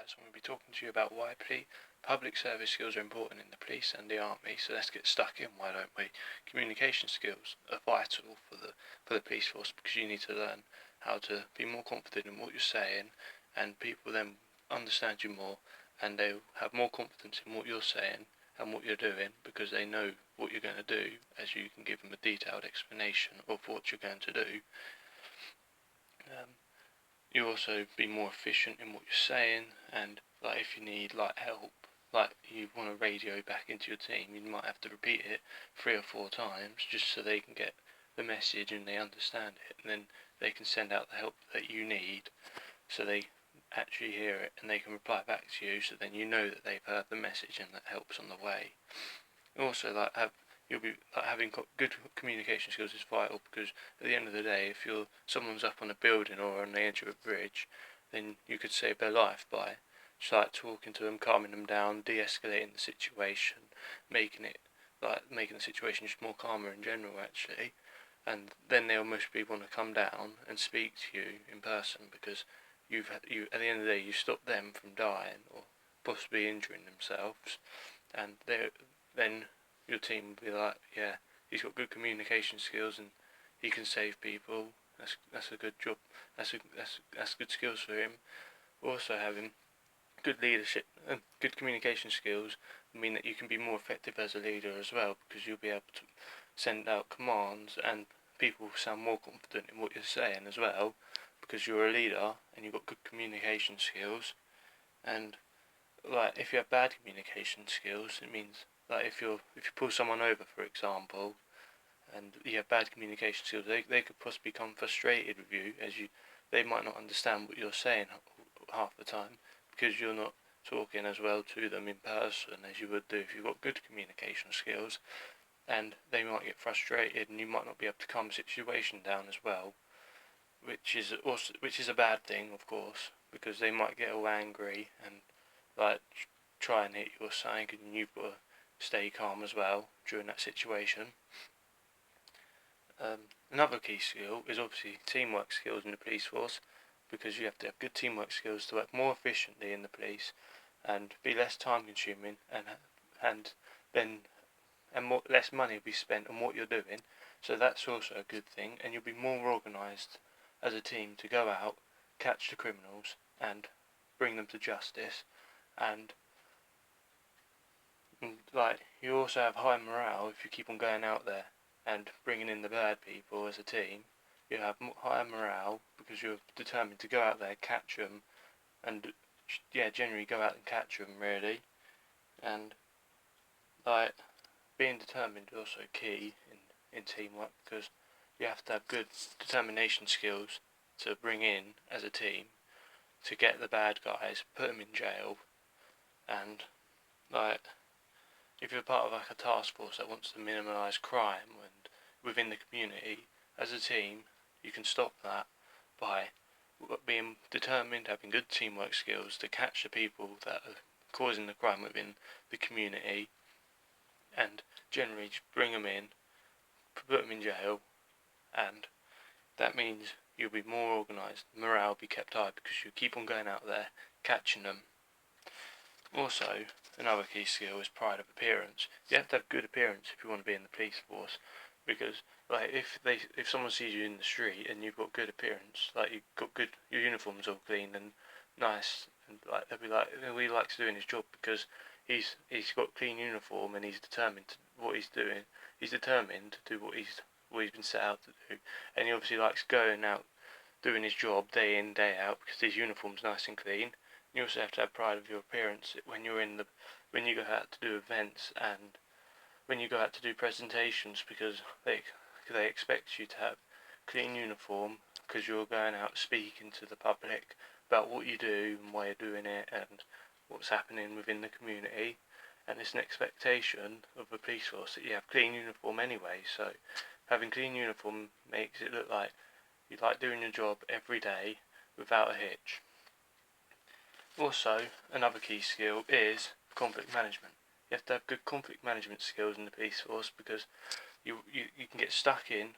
guys. I'm going to be talking to you about why public service skills are important in the police and the army. So let's get stuck in, why don't we? Communication skills are vital for the police force, because you need to learn how to be more confident in what you're saying, and people then understand you more, and they have more confidence in what you're saying and what you're doing, because they know what you're going to do, as you can give them a detailed explanation of what you're going to do. You also be more efficient in what you're saying, and if you need help, you want to radio back into your team, you might have to repeat it 3 or 4 times just so they can get the message and they understand it, and then they can send out the help that you need, so they actually hear it and they can reply back to you, so then you know that they've heard the message and that help's on the way. Also, having good communication skills is vital, because at the end of the day, if someone's up on a building or on the edge of a bridge, then you could save their life by just talking to them, calming them down, de-escalating the situation, making the situation just more calmer in general, actually. And then they'll mostly want to come down and speak to you in person, because at the end of the day, you stop them from dying or possibly injuring themselves, and then your team will be like, yeah, he's got good communication skills and he can save people. That's a good job. That's good skills for him. Also, having good leadership and good communication skills mean that you can be more effective as a leader as well, because you'll be able to send out commands and people sound more confident in what you're saying as well, because you're a leader and you've got good communication skills. And if you have bad communication skills, it means if you pull someone over, for example, and you have bad communication skills, they could possibly become frustrated with you, they might not understand what you're saying half the time, because you're not talking as well to them in person as you would do if you've got good communication skills, and they might get frustrated and you might not be able to calm the situation down as well, which is a bad thing, of course, because they might get all angry and try and hit you or something, and you've got to stay calm as well during that situation. Another key skill is obviously teamwork skills in the police force, because you have to have good teamwork skills to work more efficiently in the police and be less time consuming, and less money will be spent on what you're doing. So that's also a good thing, and you'll be more organised as a team to go out, catch the criminals and bring them to justice, and you also have high morale if you keep on going out there and bringing in the bad people as a team. You have higher morale because you're determined to go out there, catch them, and generally go out and catch them, really. And being determined is also key in teamwork, because you have to have good determination skills to bring in as a team to get the bad guys, put them in jail, and if you're part of a task force that wants to minimise crime and within the community, as a team you can stop that by being determined, having good teamwork skills to catch the people that are causing the crime within the community, and generally just bring them in, put them in jail, and that means you'll be more organised, morale will be kept high, because you keep on going out there, catching them. Also, another key skill is pride of appearance. You have to have good appearance if you want to be in the police force, because if someone sees you in the street and you've got good appearance, your uniform's all clean and nice, and they'll be like, he likes doing his job because he's got clean uniform and he's determined to what he's doing. He's determined to do what he's been set out to do, and he obviously likes going out doing his job day in, day out, because his uniform's nice and clean. You also have to have pride of your appearance when you go out to do events and when you go out to do presentations, because they expect you to have clean uniform, because you're going out speaking to the public about what you do and why you're doing it and what's happening within the community. And it's an expectation of the police force that you have clean uniform anyway, so having clean uniform makes it look like you like doing your job every day without a hitch. Also, another key skill is conflict management. You have to have good conflict management skills in the police force, because you can get stuck in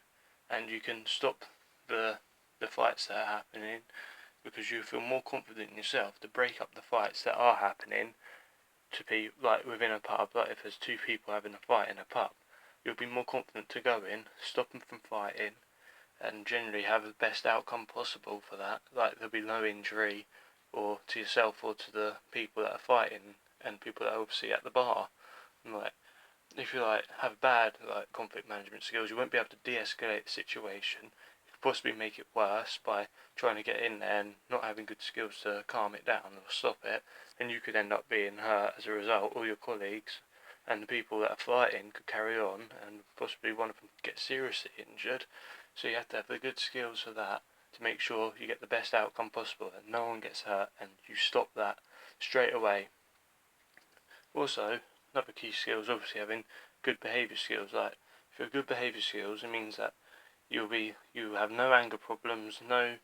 and you can stop the fights that are happening because you feel more confident in yourself to break up the fights that are happening to be like within a pub. Like if there's two people having a fight in a pub, you'll be more confident to go in, stop them from fighting, and generally have the best outcome possible for that. Like there'll be no injury, or to yourself or to the people that are fighting and people that are obviously at the bar. And like if you like have bad like conflict management skills, you won't be able to de-escalate the situation. You could possibly make it worse by trying to get in there and not having good skills to calm it down or stop it, and you could end up being hurt as a result. All your colleagues and the people that are fighting could carry on, and possibly one of them could get seriously injured. So you have to have the good skills for that to make sure you get the best outcome possible and no one gets hurt, and you stop that straight away. Also, another key skill is obviously having good behaviour skills. Like if you have good behaviour skills, it means that you have no anger problems, no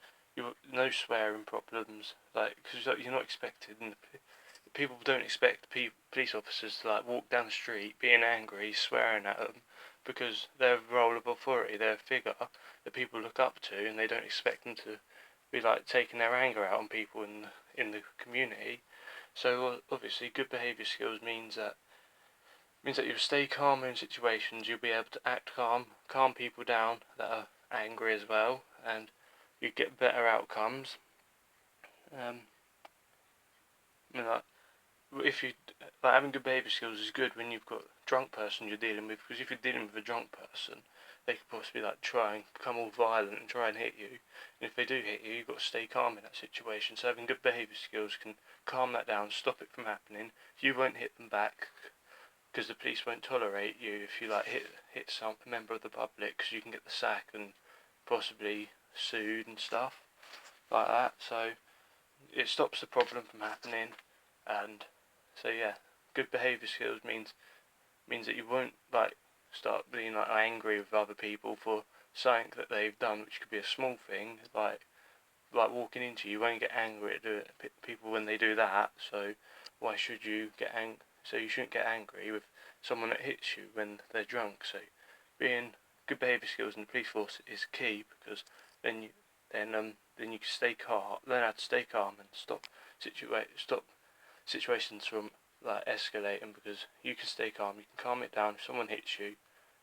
swearing problems. Like because you're not expected, and people don't expect police officers to like walk down the street being angry, swearing at them, because they're a role of authority. They're a figure that people look up to, and they don't expect them to be like taking their anger out on people in the community. So obviously, good behaviour skills means that you'll stay calm in situations. You'll be able to act calm people down that are angry as well, and you get better outcomes. Like, if you like having good behaviour skills is good when you've got a drunk person you're dealing with, because if you're dealing with a drunk person, they could possibly like try and become all violent and try and hit you. And if they do hit you, you've got to stay calm in that situation. So having good behaviour skills can calm that down, stop it from happening. You won't hit them back, because the police won't tolerate you if you like hit some member of the public, because you can get the sack and possibly sued and stuff like that. So it stops the problem from happening. And so yeah, good behaviour skills means that you won't like start being like angry with other people for something that they've done, which could be a small thing, like walking into you. You won't get angry at people when they do that. So why should you get angry? So you shouldn't get angry with someone that hits you when they're drunk. So being good behaviour skills in the police force is key, because then you can stay calm, learn how to stay calm and stop situations from like escalating, because you can stay calm, you can calm it down. If someone hits you,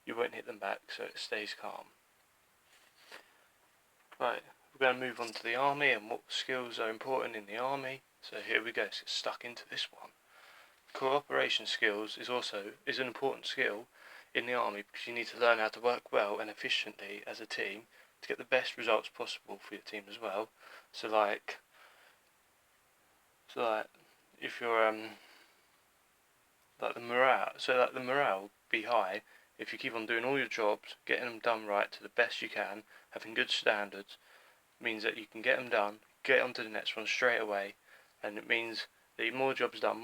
you won't hit them back, so it stays calm. Right, we're going to move on to the army and what skills are important in the army. So here we go, let's get stuck into this one. Cooperation skills is an important skill in the army, because you need to learn how to work well and efficiently as a team to get the best results possible for your team as well. So like if you're the morale be high if you keep on doing all your jobs, getting them done right to the best you can, having good standards. Means that you can get them done, get on to the next one straight away, and it means that more jobs done,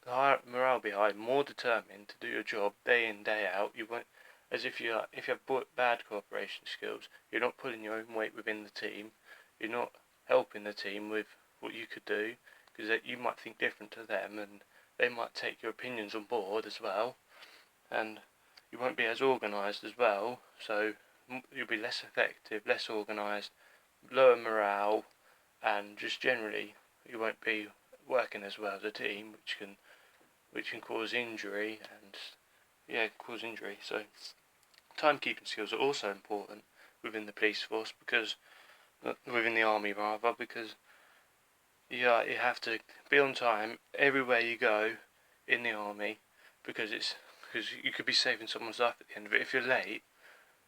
higher morale be high, more determined to do your job day in day out. You won't, as if you have bad cooperation skills, you're not pulling your own weight within the team, you're not helping the team with what you could do, because you might think different to them, and they might take your opinions on board as well, and you won't be as organised as well, so you'll be less effective, less organised, lower morale, and just generally you won't be working as well as a team, which can cause injury So timekeeping skills are also important within the police force, because within the army rather, because you have to be on time everywhere you go in the army, because you could be saving someone's life at the end of it. If you're late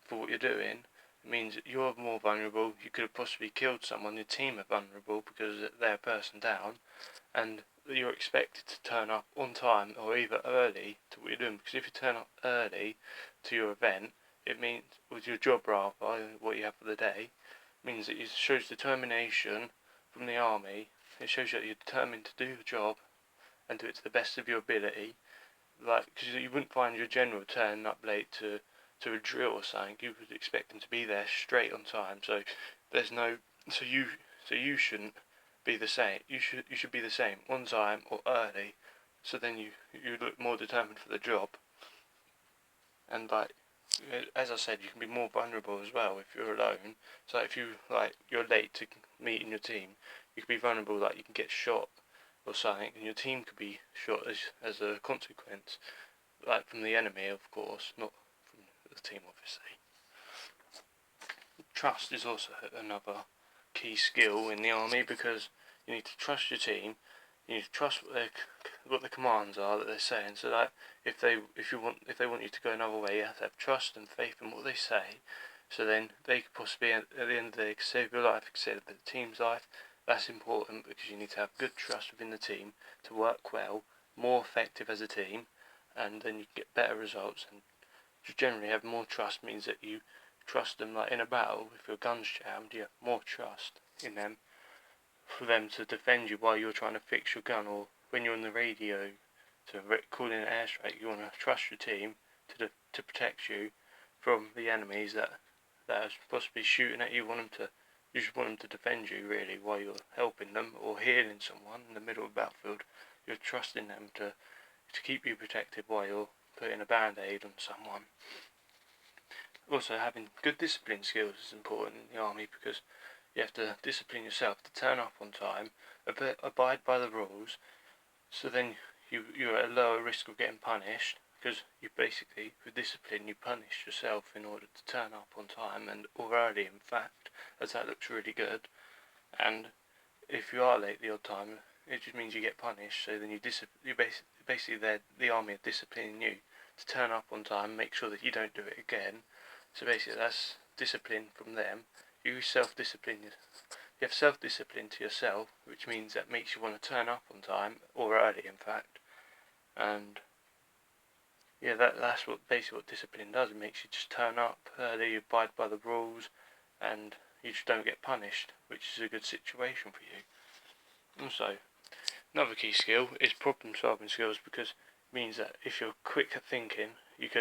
for what you're doing, it means that you're more vulnerable. You could have possibly killed someone. Your team are vulnerable because they're a person down, and you're expected to turn up on time or either early to what you're doing. Because if you turn up early to your event, it means, with your job rather, what you have for the day, means that it shows determination from the army. It shows you that you're determined to do your job and do it to the best of your ability. Like, because you wouldn't find your general turning up late to a drill or something. You would expect them to be there straight on time. So you shouldn't be the same. You should be the same, on time or early. So then you look more determined for the job. And like, as I said, you can be more vulnerable as well if you're alone. So if you're late to meeting your team, you could be vulnerable, like you can get shot or something, and your team could be shot as a consequence, like from the enemy, of course, not from the team, obviously. Trust is also another key skill in the army, because you need to trust your team. You need to trust what the commands are that they're saying. So that if they want you to go another way, you have to have trust and faith in what they say. So then they could possibly at the end of the day save your life, save the team's life. That's important, because you need to have good trust within the team to work well, more effective as a team, and then you get better results. And to generally have more trust means that you trust them, like in a battle. If your gun's jammed, you have more trust in them for them to defend you while you're trying to fix your gun, or when you're on the radio to call in an airstrike, you want to trust your team to protect you from the enemies that are possibly shooting at you. You just want them to defend you, really, while you're helping them or healing someone in the middle of the battlefield. You're trusting them to keep you protected while you're putting a band-aid on someone. Also, having good discipline skills is important in the army, because you have to discipline yourself to turn up on time, abide by the rules, so then you're at a lower risk of getting punished, because you basically, with discipline, you punish yourself in order to turn up on time, or early, in fact, as that looks really good. And if you are late the odd time, it just means you get punished. So then basically the army are disciplining you to turn up on time, make sure that you don't do it again. So basically that's discipline from them. You self-discipline. You have self-discipline to yourself, which means that makes you want to turn up on time, or early, in fact. And yeah, that's basically what discipline does. It makes you just turn up early, you abide by the rules, and you just don't get punished, which is a good situation for you. Also, another key skill is problem solving skills, because it means that if you're quick at thinking, if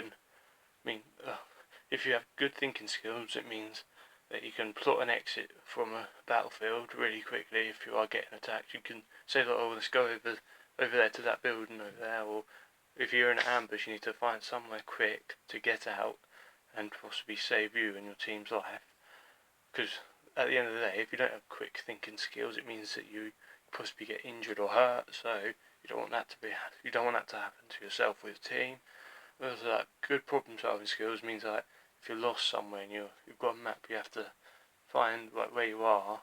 you have good thinking skills, it means that you can plot an exit from a battlefield really quickly. If you are getting attacked, you can say, oh, let's go over there to that building over there, or if you're in an ambush, you need to find somewhere quick to get out and possibly save you and your team's life. Because at the end of the day, if you don't have quick thinking skills, it means that you possibly get injured or hurt. So you don't want that to happen to yourself or your team. Also, like, good problem solving skills means that if you're lost somewhere and you've got a map, you have to find where you are,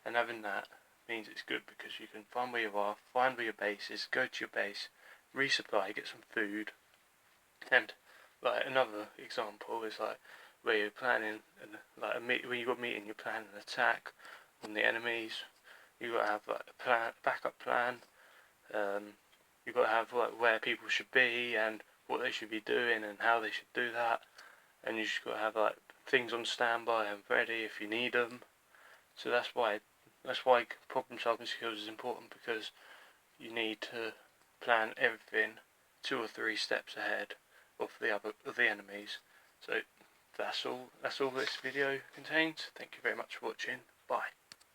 and having that means it's good, because you can find where you are, find where your base is, go to your base, resupply, get some food. And like another example is like where you're planning, when you've got a meeting, you're planning an attack on the enemies. You've got to have like a backup plan. You've got to have like where people should be and what they should be doing and how they should do that. And you just got to have like things on standby and ready if you need them. So that's why problem solving skills is important, because you need to plan everything 2 or 3 steps ahead of the enemies. So that's all this video contains. Thank you very much for watching. Bye.